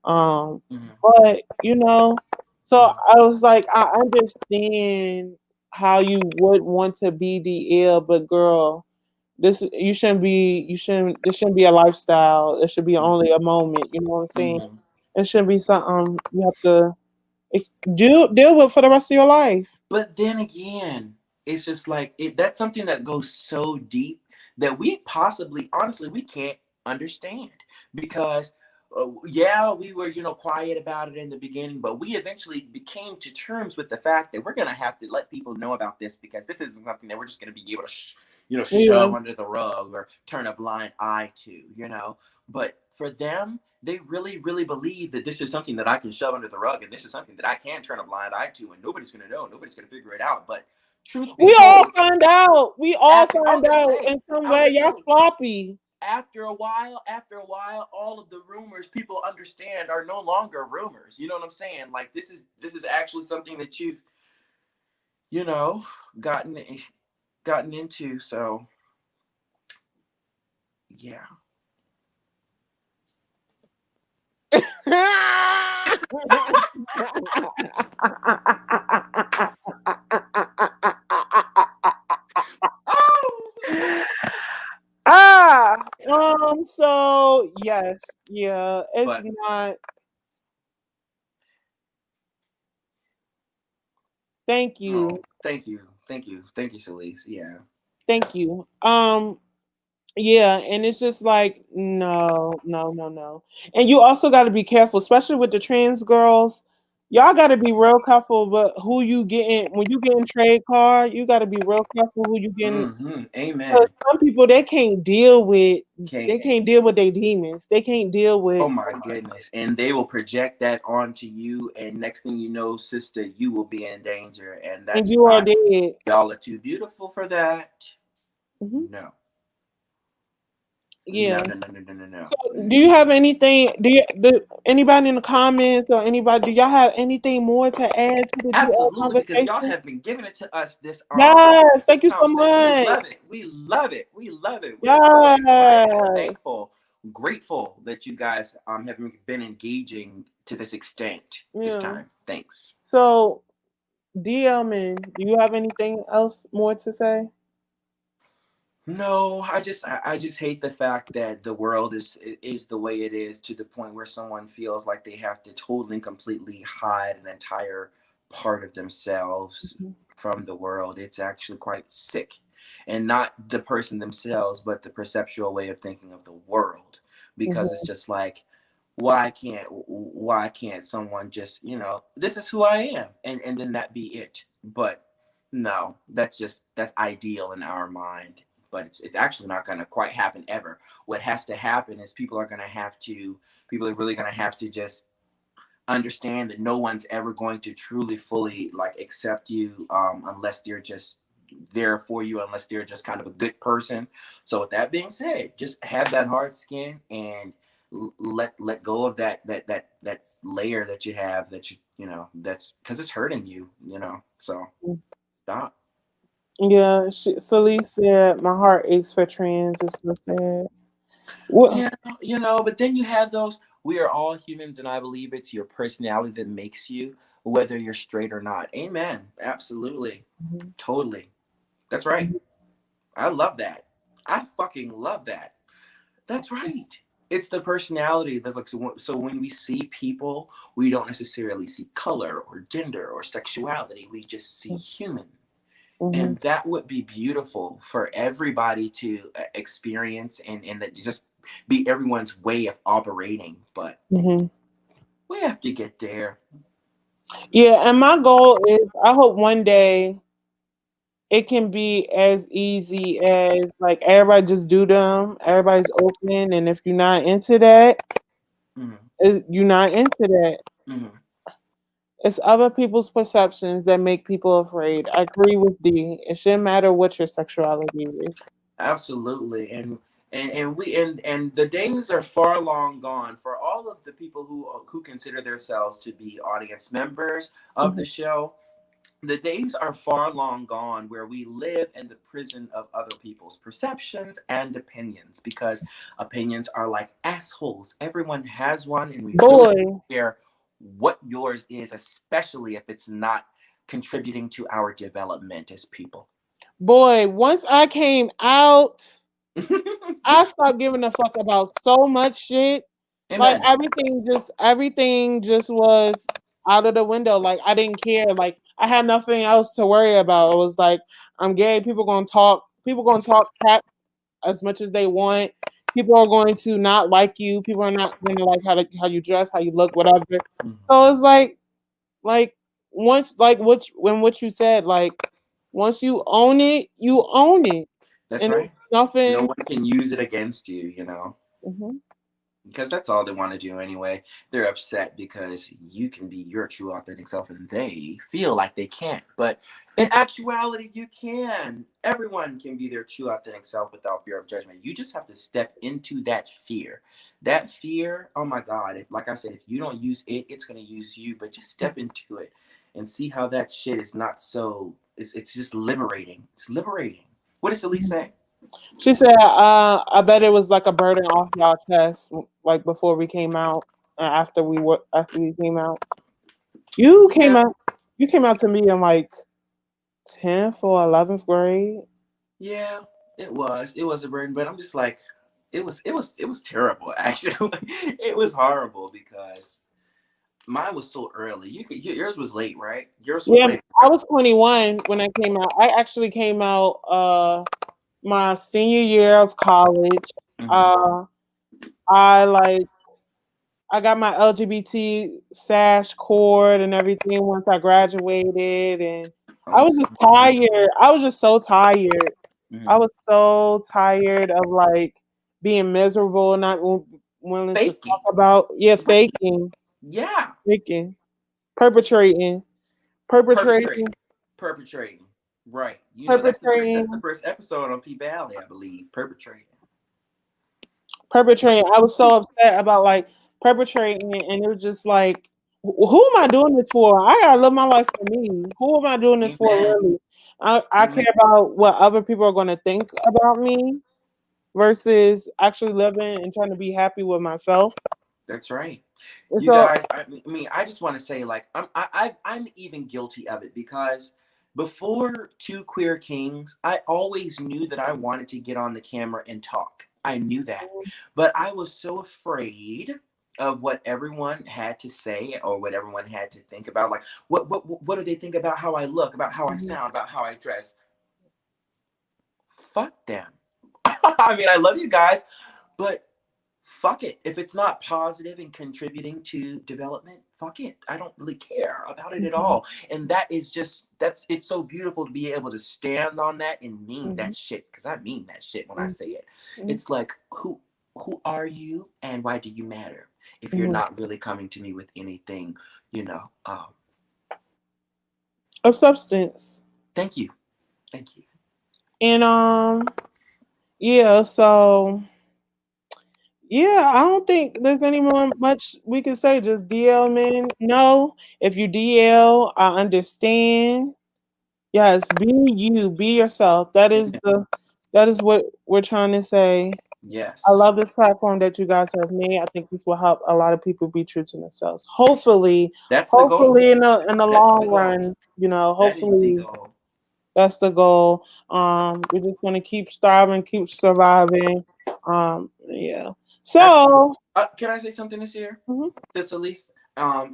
But so I was like, I understand how you would want to be DL, but girl, this this shouldn't be a lifestyle. It should be only a moment. You know what I'm saying? It shouldn't be something you have to deal with for the rest of your life. But then again, it's just like that's something that goes so deep that we possibly, honestly, we can't understand because. Yeah, we were, quiet about it in the beginning, but we eventually became to terms with the fact that we're gonna have to let people know about this because this isn't something that we're just gonna be able to, Yeah. shove under the rug or turn a blind eye to. But for them, they really, really believe that this is something that I can shove under the rug and this is something that I can turn a blind eye to and nobody's going to know. Nobody's going to figure it out. But truth be We all told, find out. We all after, I was find going to out say, in some way. Y'all sloppy. after a while, all of the rumors people understand are no longer rumors. You know what I'm saying? Like this is actually something that you've, you know, gotten into. So yeah. So yes, yeah, it's But not. Thank you. oh, thank you, Celise. Yeah. Thank you. Yeah, and it's just like no, no, no, no. And you also got to be careful, especially with the trans girls. Y'all got to be real careful with who you getting when you getting trade card. You got to be real careful who you getting. Because Amen. some people they can't deal with Can't. their demons. They can't deal with. Oh my goodness. And they will project that onto you. And next thing you know, sister, you will be in danger. And And that's you are not, dead. y'all are too beautiful for that. Hmm. No. Yeah. No. So, do you have anything? Anybody in the comments or anybody? Do y'all have anything more to add to the DL Absolutely, because y'all conversation? have been giving it to us this Yes. this Thank you so conversation. We much. love it. We love it. We love it. We're so excited and Yes. thankful, grateful that you guys have been engaging to this extent this Yeah. time. Thanks. So, DL man, do you have anything else more to say? No, I just hate the fact that the world is the way it is to the point where someone feels like they have to totally and completely hide an entire part of themselves from the world. It's actually quite sick. And not the person themselves, but the perceptual way of thinking of the world. Because it's Mm-hmm. just like, why can't someone just, this is who I am and then that be it. But no, that's ideal in our mind, but it's actually not going to quite happen ever. What has to happen is people are really going to have to just understand that no one's ever going to truly fully like accept you, unless they're just there for you, unless they're just kind of a good person. So with that being said, just have that hard skin and let go of that layer that you have, that's because it's hurting you. So stop. Yeah, Celise said, "My heart aches for trans." It's so sad. What? Yeah, but then you have those. We are all humans, and I believe it's your personality that makes you, whether you're straight or not. Amen. Absolutely. Totally. That's right. I love that. I fucking love that. That's right. It's the personality that's like, so when we see people, we don't necessarily see color or gender or sexuality. We just see human. Mm-hmm. And that would be beautiful for everybody to experience, and that just be everyone's way of operating. But Mm-hmm. we have to get there. Yeah, and my goal is, I hope one day it can be as easy as like everybody just do them. Everybody's open, and if you're not into that, Mm-hmm. you're not into that. Mm-hmm. It's other people's perceptions that make people afraid. I agree with D. It shouldn't matter what your sexuality is. Absolutely. And the days are far long gone for all of the people who consider themselves to be audience members of Mhm. the show. The days are far long gone where we live in the prison of other people's perceptions and opinions, because opinions are like assholes. Everyone has one, and we really Boy, don't care what yours is, especially if it's not contributing to our development as people. boy, once I came out, I stopped giving a fuck about so much shit. Like Amen. everything just was out of the window. Like I didn't care. Like I had nothing else to worry about. It was like I'm gay. People gonna talk crap as much as they want. People are going to not like you. People are not gonna like how you dress, how you look, whatever. Mhm. So it's like once what you said, like once you own it, you own it. That's And it's right. No nothing. one can use it against you, you know? Mhm. Because that's all they want to do anyway. They're upset because you can be your true authentic self and they feel like they can't. But in actuality, you can. Everyone can be their true authentic self without fear of judgment. You just have to step into that fear. That fear, oh my God, if, like I said, if you don't use it, it's going to use you. But just step into it and see how that shit is not so, it's just liberating. It's liberating. What does Elise say? She said, I bet it was like a burden off y'all chest, like before we came out, after we came out. You came Yeah. out, you came out to me in like 10th or 11th grade. Yeah, it was. It was a burden, but I'm just like, it was terrible actually. It was horrible because mine was so early. Yours was late, right? Yours was Yeah, late, I right? was 21 when I came out. I actually came out my senior year of college. Mm-hmm. Uh, I like I got my LGBT sash cord and everything once I graduated, and I I'm was so just happy. tired. I was just so tired. I Mm-hmm. was so tired of like being miserable, not willing to talk Faking, about, yeah, right? Yeah, faking, perpetrating, perpetrating, perpetrating, perpetrating. Right. You know that's the perpetrating, first episode on P Valley, I believe. Perpetrating. perpetrating. I was so upset about like perpetrating, and it was just like, who am I doing this for? I gotta live my life for me. Who am I doing this for, Amen. really? I care Amen. about what other people are going to think about me versus actually living and trying to be happy with myself. That's right. And You so, guys, I mean, I just want to say, like, I'm even guilty of it because before Two Queer Kings, I always knew that I wanted to get on the camera and talk. I knew that, but I was so afraid of what everyone had to say or what everyone had to think about. Like, what do they think about how I look, about how I mhm, sound, about how I dress? Fuck them. I mean, I love you guys, but fuck it. If it's not positive and contributing to development, fuck it. I don't really care about it at mhm, all. And that is just, that's, it's so beautiful to be able to stand on that and mean mhm, that shit. Cause I mean that shit when I mhm, say it. mhm, It's like, who are you and why do you matter? If you're mhm. not really coming to me with anything, you know, Of substance. thank you. Thank you. And yeah, so yeah, I don't think there's any more much we can say. Just DL, men. No, if you DL, I understand. Yes, be you, be yourself. Amen. That is what we're trying to say. I Yes. love this platform that you guys have made. I think this will help a lot of people be true to themselves. Hopefully, That's the goal. hopefully in the That's the long goal. run, That is the hopefully goal. that's the goal. We just want to keep striving, keep surviving. Yeah. Absolutely. So, Can I say something this year? mhm, This at least.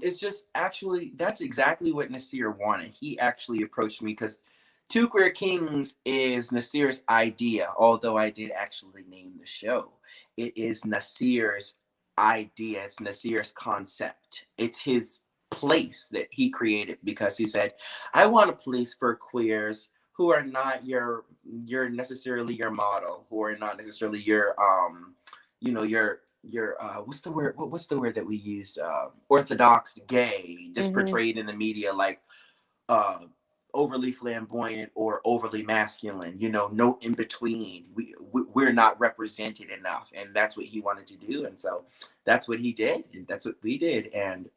It's just actually that's exactly what Nasir wanted. He actually approached me because Two Queer Kings is Nasir's idea, although I did actually name the show. It is Nasir's idea, it's Nasir's concept. It's his place that he created because he said, I want a place for queers who are not your necessarily your model, who are not necessarily your your what's the word what's the word that we used, orthodox gay, just mhm, portrayed in the media like uh overly flamboyant or overly masculine, no in between. We're not represented enough, and that's what he wanted to do, and so that's what he did and that's what we did. And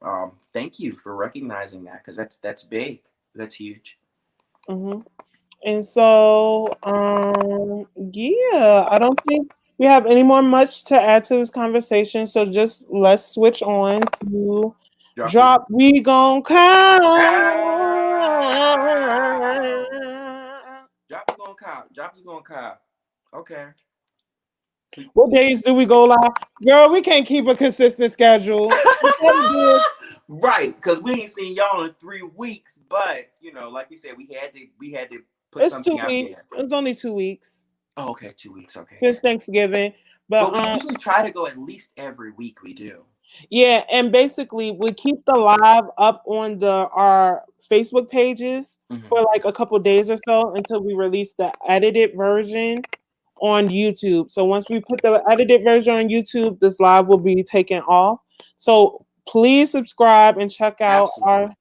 thank you for recognizing that, because that's big, that's huge. hmm And so, yeah, I don't think we have any more much to add to this conversation. So just let's switch on to Drop you. drop. We gon' count. Ow! Drop you gonna cop. Drop you gonna cop. Okay. What days do we go live? Girl, we can't keep a consistent schedule. We gotta do it. Right, because we ain't seen y'all in 3 weeks, but you know, like you said, we had to put It's something out 2 weeks. there. It's only 2 weeks Oh, okay, 2 weeks, okay. since Thanksgiving. But But we usually try to go at least every week. We do. yeah, and basically we keep the live up on the our Facebook pages Mhm. for like a couple days or so until we release the edited version on YouTube. So once we put the edited version on YouTube, this live will be taken off. So please subscribe and check out Absolutely.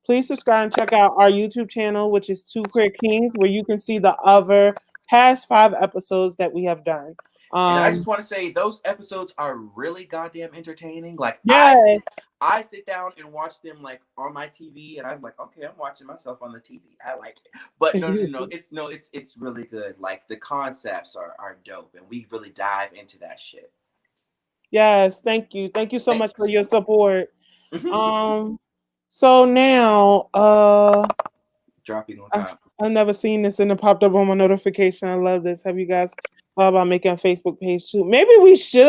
our YouTube channel, which is Two Queer Kings, where you can see the other past 5 episodes that we have done. And I just want to say those episodes are really goddamn entertaining. Like Yes. I sit down and watch them like on my TV, and I'm like, okay, I'm watching myself on the TV. I like it. But no. It's really good. Like the concepts are dope, and we really dive into that shit. Yes, thank you. Thank you so much for Thanks. your support. Um so now Drop you on I, top. I've never seen this and it popped up on my notification. I love this. Have you guys thought about making a Facebook page too? Maybe we should.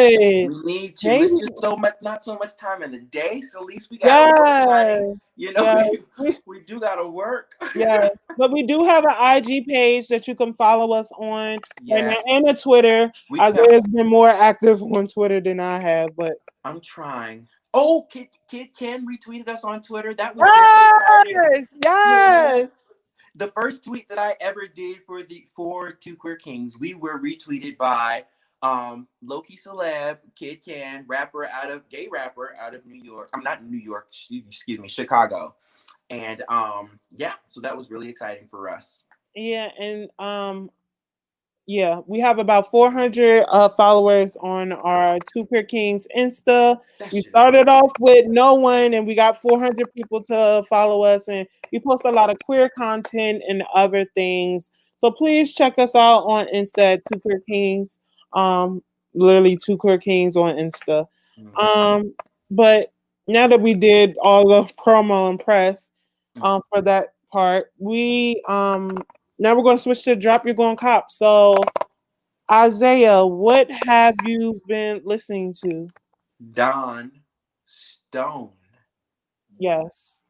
We need to. Maybe It's just so much, not so much time in the day. So at least we gotta work, yes. honey. You know, Yes. we do gotta work. Yes. But we do have an IG page that you can follow us on right now Yes. and a Twitter. We Isaiah's found. been more active on Twitter than I have, but I'm trying. Oh, Kid Ken retweeted us on Twitter. That was very exciting. yes, yes. Yes. The first tweet that I ever did for Two Queer Kings, we were retweeted by Loki Celeb, Kid Ken, gay rapper out of New York. I'm not New York, excuse me, Chicago. And yeah, so that was really exciting for us. Yeah, and yeah, we have about 400 followers on our Two Queer Kings Insta. That We shit is started dope. off with no one, and we got 400 people to follow us, and we post a lot of queer content and other things. So please check us out on Insta at Two Queer Kings. Um, literally Two Queer Kings on Insta. Mhm. Um, but now that we did all the promo and press, Mhm. for that part, we now we're going to switch to drop your going cop. So Isaiah, what have you been listening to? Don Stone. Yes.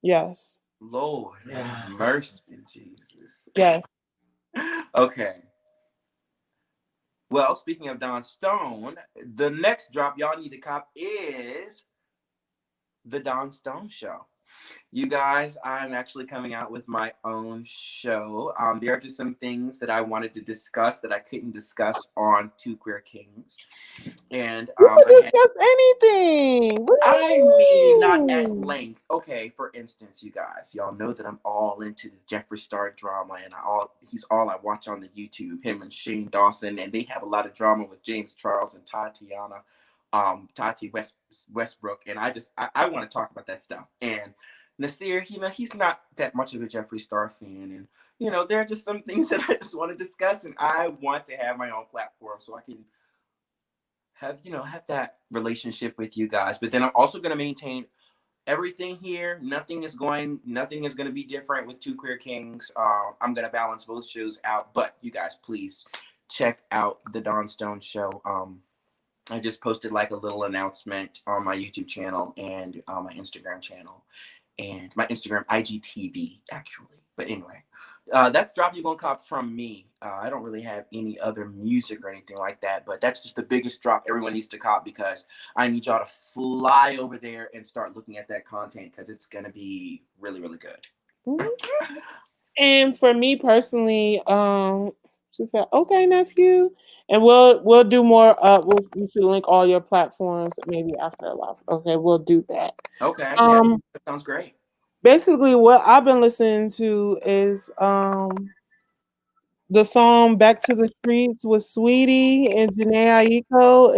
Yes. Lord have mercy, Jesus. Yes. Okay. Well, speaking of Don Stone, the next drop y'all need to cop is the Don Stone Show. You guys, I'm actually coming out with my own show. There are just some things that I wanted to discuss that I couldn't discuss on Two Queer Kings, and You can I had. discuss anything. What do I mean, not you at mean? length. Okay, for instance, you guys, y'all know that I'm all into the Jeffree Star drama, and he's all I watch on the YouTube. Him and Shane Dawson, and they have a lot of drama with James Charles and Tatiana, Westbrook, and I want to talk about that stuff. And Nasir, he's not that much of a Jeffree Star fan, and there are just some things that I just want to discuss, and I want to have my own platform so I can have that relationship with you guys. But then I'm also going to maintain everything here. Nothing is going to be different with Two Queer Kings. I'm going to balance both shows out. But you guys, please check out the Don Stone Show. I just posted like a little announcement on my YouTube channel and my Instagram channel and my Instagram IGTV actually. But anyway, that's Drop You Gon' Cop from me. I don't really have any other music or anything like that, but that's just the biggest drop everyone needs to cop because I need y'all to fly over there and start looking at that content because it's gonna be really, really good. Mhm. And for me personally, she said, "Okay, nephew," and we'll do more. You should link all your platforms maybe after a while. Okay, we'll do that. Okay, yeah, Um, that sounds great. basically, what I've been listening to is the song "Back to the Streets" with Sweetie and Janae Aiko.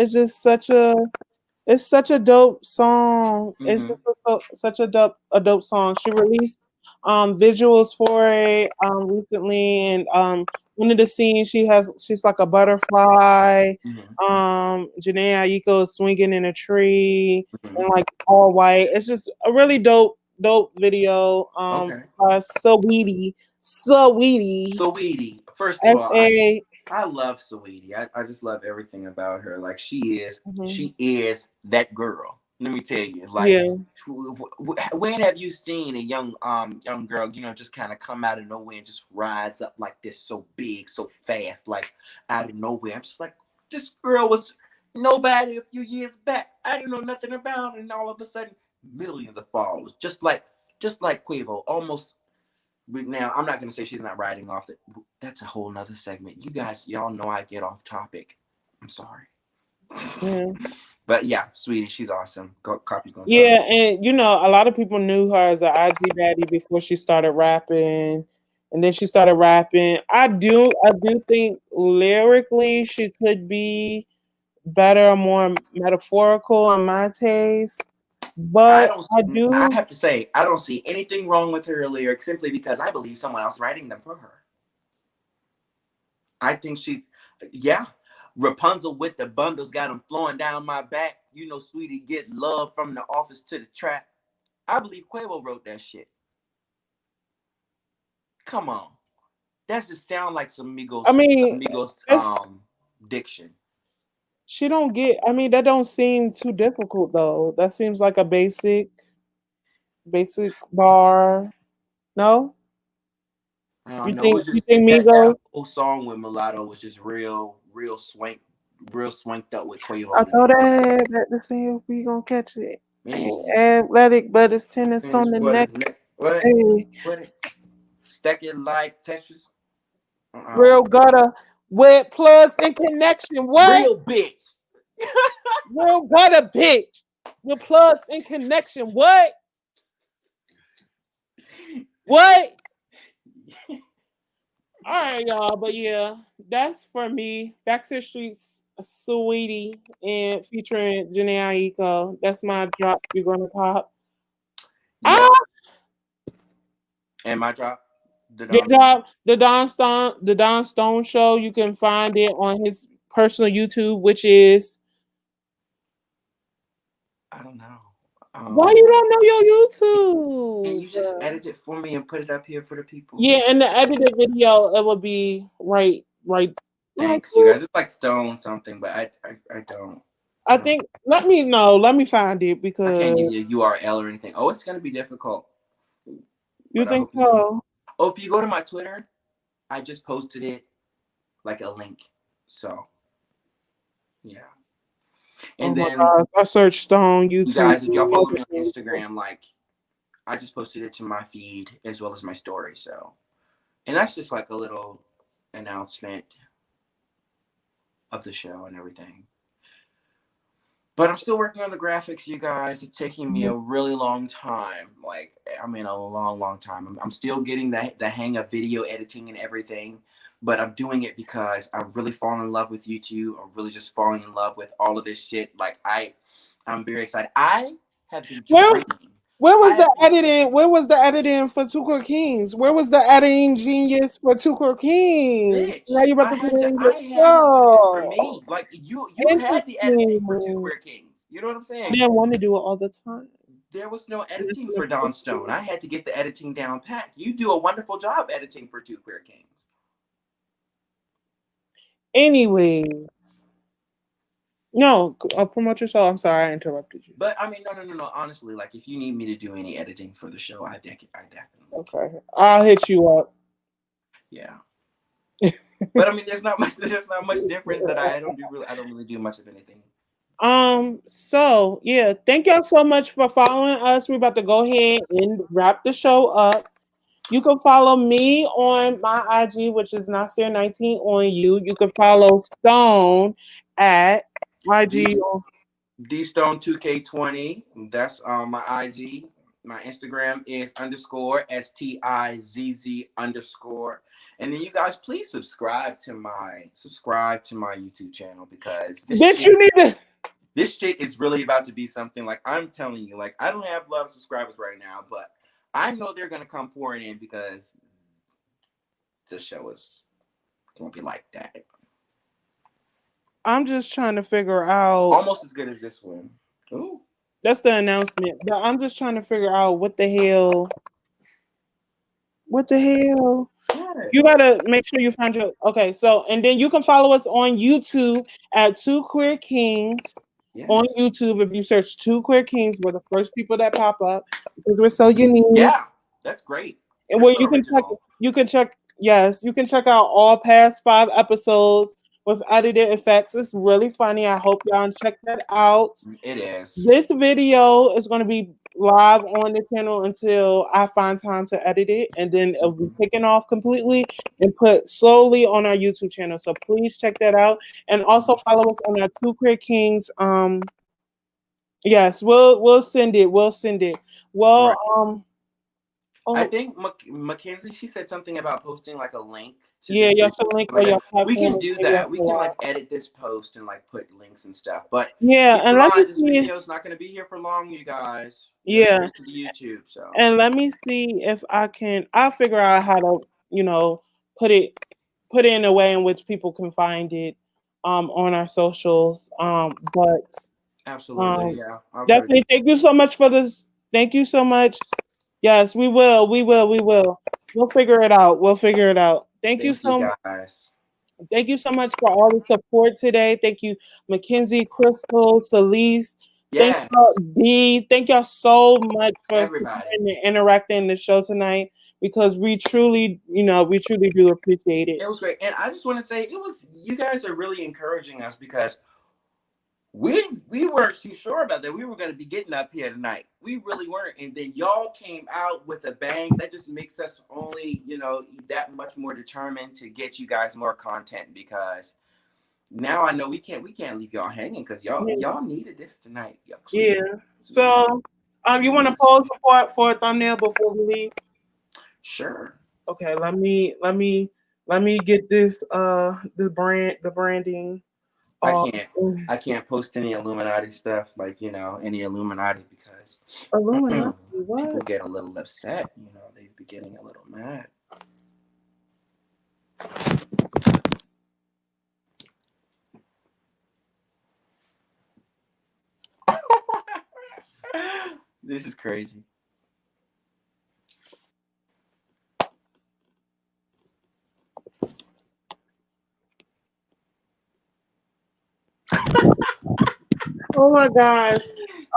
It's such a dope song. It's Mm-hmm. just such a dope song. She released visuals for it recently, and one of the scenes she's like a butterfly. Janae Aiko is swinging in a tree and like all white. It's just a really dope video. Okay. Sweetie. Saweetie. First of all, S-A. I love Saweetie. I just love everything about her. Like she Mhm. is that girl. Let me tell you. Like, Yeah. when have you seen a young girl, just kind of come out of nowhere and just rise up like this, so big, so fast, like out of nowhere? I'm just like, this girl was nobody a few years back. I didn't know nothing about her, and all of a sudden, millions of followers, just like Quavo, almost. But now I'm not gonna say she's not riding off. That's a whole nother segment. You guys, y'all know I get off topic. I'm sorry. Yeah. But yeah, sweetie, she's awesome. Copy gonna drop. Yeah, and a lot of people knew her as an IG baddie before she started rapping, and then she started rapping. I do think lyrically she could be better, more metaphorical in my taste. I But don't. I I do. have to say, I don't see anything wrong with her lyrics simply because I believe someone else writing them for her. I think yeah. Rapunzel with the bundles got them flowing down my back. Sweetie, get love from the office to the trap. I believe Quavo wrote that shit. Come on, that just sound like some I Migos, mean, it's, diction. she don't get. I mean, that don't seem too difficult though. That seems like a basic bar. No, I don't you know. It think was you just think that Migos? whole song with Mulatto was just real swanked up with I Quavo. thought I had that to see if we gonna catch it. Man, Ain't athletic, but it's tennis on the neck. what? Hey, What? Stack it like Tetris. real gutter, wet plugs in connection. What? Real bitch. Real gutter, bitch. With plugs in connection. What? What? All right, y'all. But yeah, that's for me. Backstreet Streets, Sweetie, and featuring Janae Aiko. That's my drop. You're gonna pop. Yep. Ah, And my drop, the the Don Stone. drop, the Don Stone show. You can find it on his personal YouTube, which is I don't know. why you don't know Can your you just YouTube? edit it for me and put it up here for the people? Yeah, in the edited video, it will be right. Like, Thanks, you guys. It's like Stone something, but I don't. I I don't. think. Let me know. Let me find it I can't because give you a URL or anything. Oh, it's gonna be difficult, you but I think hope you can. so. Oh, if you go to my Twitter, I just posted it like a link. So yeah. Oh And my then gosh! I searched Stone you YouTube. guys, if y'all follow me on Instagram, like I just posted it to my feed as well as my story. So, and that's just like a little announcement of the show and everything. But I'm still working on the graphics, you guys. It's taking me a really long time. Like, I mean, a long time. I'm still getting the hang of video editing and everything. But I'm doing it because I've really fallen in love with YouTube. I'm really just falling in love with all of this shit. Like, I'm very excited. I have been Where training. where was I the have been, editing? Where was the editing for Two Court Kings? Where was the editing genius for Two Court Kings? Now bitch. you about to put it in your I had to do this for show. me. Like you had the editing for Two Interesting. Queer Kings. You know what I'm I saying? didn't want to do it all the time. There was no editing for Don Stone. I had to get the editing down pat. You do a wonderful job editing for Two Queer Kings. Anyway, no, promote yourself. I'm sorry I interrupted you. But I mean, no. Honestly, like if you need me to do any editing for the show, I definitely can. Okay, I'll hit you up. Yeah. But I mean, there's not much difference that I don't do. I don't really do much of anything. So yeah, thank y'all so much for following us. We're about to go ahead and wrap the show up. You can follow me on my IG, which is Nasir19 on you. You can follow Stone at IG. D Stone 2K20. That's my IG. My Instagram is _STIZZ_. And then you guys please subscribe to my YouTube channel because Bitch, you need to. this shit is really about to be something. Like I'm telling you, like I don't have a lot of subscribers right now, but I know they're gonna come pouring in because the show is won't be like that. I'm just trying to figure out. Almost as good as this one. Ooh. That's the announcement. But I'm just trying to figure out what the hell. What the hell? Yeah. You gotta make sure you find your okay. So and then you can follow us on YouTube at Two Queer Kings. Yes. On YouTube, if you search Two Queer Kings, we're the first people that pop up because we're so unique. Yeah, that's great. And We're where so you can check, original. you can check out all past 5 episodes with edited effects. It's really funny. I hope y'all check that out. It is. This video is going to be live on the channel until I find time to edit it, and then it'll be taken off completely and put slowly on our YouTube channel. So please check that out, and also follow us on our Two Queer Kings. Yes, we'll send it. We'll send it. Well, Right. Oh, I think Mackenzie, she said something about posting like a link to yeah, this y'all video. should link Like on your that. We platform. can do that. We can like edit this post and like put links and stuff. But Yeah, keep and in let me mind, this see. video is not going to be here for long, you guys. Yeah, Straight to the YouTube. So and let me see if I can. I'll figure out how to, put it in a way in which people can find it, on our socials. But absolutely, yeah. I'll try to do. definitely, thank you so much for this. Thank you so much. Yes, we will. We will. We will. We'll figure it out. We'll figure it out. Thank you, guys. Thank you so much for all the support today. Thank you, Mackenzie, Crystal, Celise. Thank Yes, y'all, D. Thank y'all so much for everybody. supporting and interacting in the show tonight because we truly, we truly do appreciate it. It was great, and I just want to say it was. You guys are really encouraging us because we weren't too sure about that. We were going to be getting up here tonight. We really weren't, and then y'all came out with a bang. That just makes us only, that much more determined to get you guys more content because now I know we can't leave y'all hanging because y'all needed this tonight. Yeah. So, you want to pause for a thumbnail before we leave? Sure. Okay. Let me get this the branding. I can't post any Illuminati stuff like any Illuminati because Illuminati. What? people get a little upset. They be getting a little mad. This is crazy. Oh my gosh.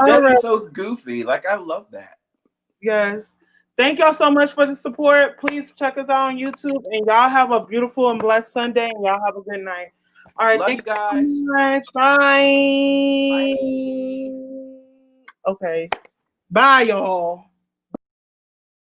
That is so goofy. Like, I love that. Yes. Thank y'all so much for the support. Please check us out on YouTube. And y'all have a beautiful and blessed Sunday. And y'all have a good night. All right. Love Thank you guys. you so much. Bye. Bye. Okay. Bye, y'all.